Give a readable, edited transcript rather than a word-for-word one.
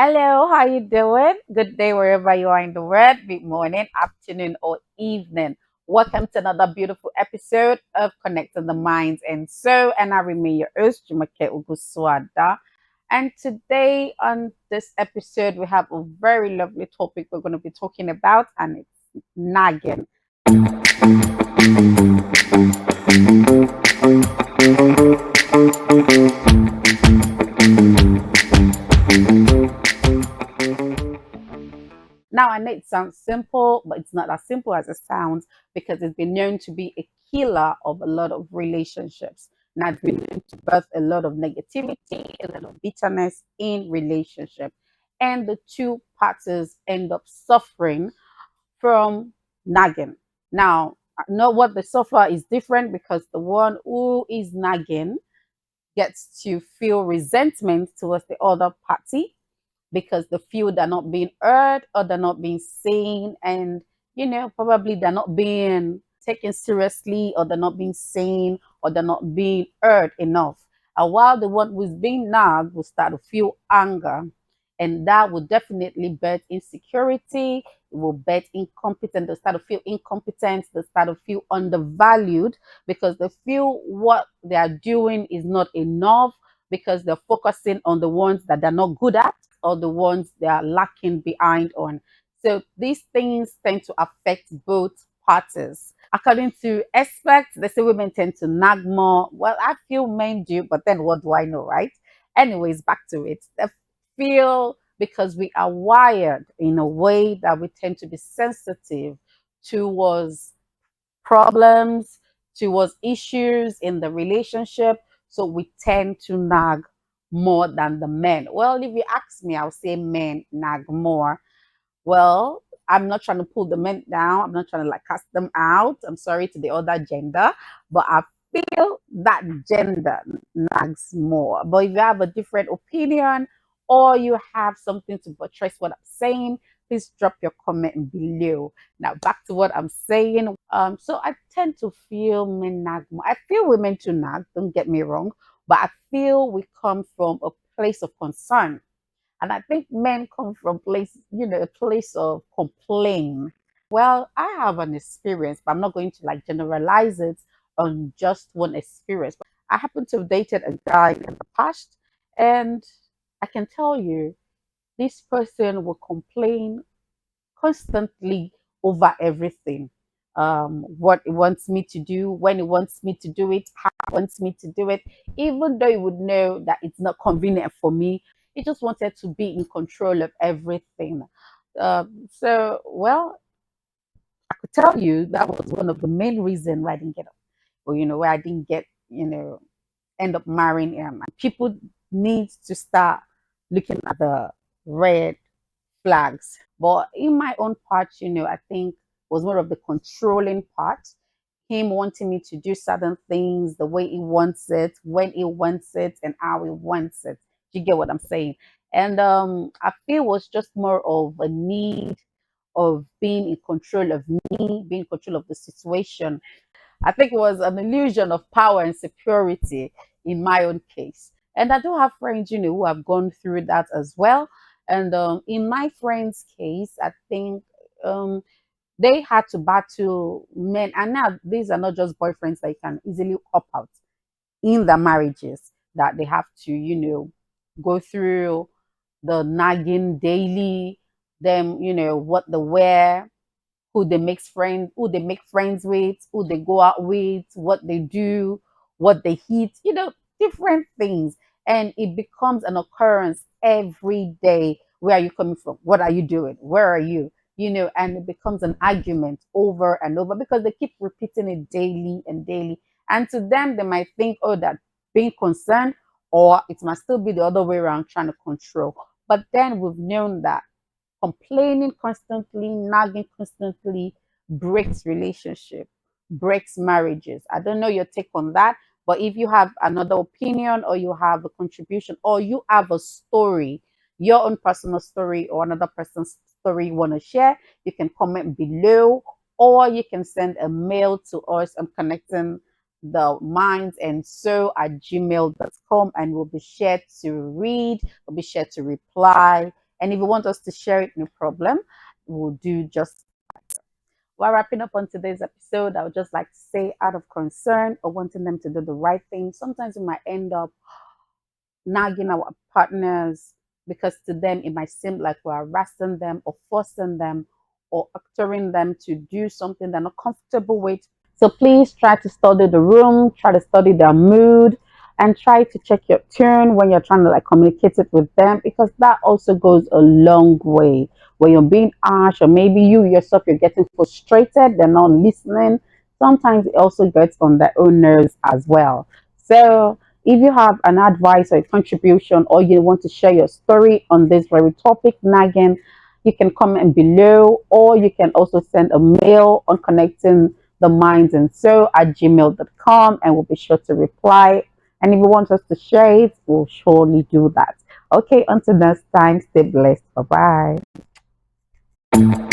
Hello, how you doing? Good day wherever you are in the world. Good morning, afternoon, or evening. Welcome to another beautiful episode of Connecting the Minds and Soul. And I remain your host, Jumoke Uguswada. And today on this episode, we have a very lovely topic we're going to be talking about, and it's nagging. Now, I know it sounds simple, but it's not as simple as it sounds because it's been known to be a killer of a lot of relationships. And it's been known to birth a lot of negativity, a lot of bitterness in relationship. And the two parties end up suffering from nagging. Now, I know what the suffer is different because the one who is nagging gets to feel resentment towards the other party because they feel they're not being heard or they're not being seen, and probably they're not being taken seriously, or they're not being seen, or they're not being heard enough. And while the one who's being nagged will start to feel anger, and that will definitely birth insecurity. It will birth incompetence. They start to feel incompetent. They start to feel undervalued because they feel what they are doing is not enough, because they're focusing on the ones that they're not good at or the ones they are lacking behind on. So these things tend to affect both parties. According to experts, they say women tend to nag more. Well, I feel men do, but then what do I know, right? Anyways, back to it. They feel because we are wired in a way that we tend to be sensitive towards problems, towards issues in the relationship. So we tend to nag more than the men. Well, if you ask me, I'll say men nag more. Well, I'm not trying to pull the men down. I'm not trying to like cast them out. I'm sorry to the other gender, but I feel that gender nags more. But if you have a different opinion or you have something to buttress what I'm saying, please drop your comment below. Now back to what I'm saying. So I tend to feel men nag more. I feel women to nag, don't get me wrong, but I feel we come from a place of concern, and I think men come from a place of complaint. Well, I have an experience, but I'm not going to like generalize it on just one experience. I happen to have dated a guy in the past, and I can tell you this person will complain constantly over everything. What he wants me to do, when he wants me to do it, how he wants me to do it, even though he would know that it's not convenient for me. He just wanted to be in control of everything. Well, I could tell you that was one of the main reasons why I didn't get up, or where I didn't get, end up marrying him. People need to start looking at the red flags. But in my own part, I think was more of the controlling part. Him wanting me to do certain things the way he wants it, when he wants it, and how he wants it. Do you get what I'm saying? And I feel it was just more of a need of being in control of me, being in control of the situation. I think it was an illusion of power and security in my own case. And I do have friends, who have gone through that as well. And in my friend's case, I think they had to battle men. And now these are not just boyfriends that you can easily opt out in their marriages, that they have to, go through the nagging daily, them, what they wear, who they make friends with, who they go out with, what they do, what they eat, different things. And it becomes an occurrence every day. Where are you coming from? What are you doing? Where are you? And it becomes an argument over and over because they keep repeating it daily and daily. And to them, they might think, oh, that being concerned, or it must still be the other way around, trying to control. But then we've known that complaining constantly, nagging constantly breaks relationship, breaks marriages. I don't know your take on that, but if you have another opinion, or you have a contribution, or you have a story, your own personal story or another person's story you want to share, you can comment below, or you can send a mail to us. I'm connecting the minds and so at gmail.com, and we'll be sure to read, we'll be sure to reply, And if you want us to share it, no problem. We'll do just. While wrapping up on today's episode, I would just like to say, out of concern or wanting them to do the right thing, sometimes we might end up nagging our partners because to them it might seem like we're harassing them or forcing them or acting them to do something they're not comfortable with. So please try to study the room, try to study their mood, and try to check your tone when you're trying to like communicate it with them, because that also goes a long way. When you're being harsh, or maybe you yourself you're getting frustrated, they're not listening. Sometimes it also gets on their own nerves as well. So if you have an advice or a contribution, or you want to share your story on this very topic, nagging, you can comment below, or you can also send a mail on connecting the minds and so at gmail.com, and we'll be sure to reply. And if you want us to share it, we'll surely do that. Okay, until next time, stay blessed. Bye bye.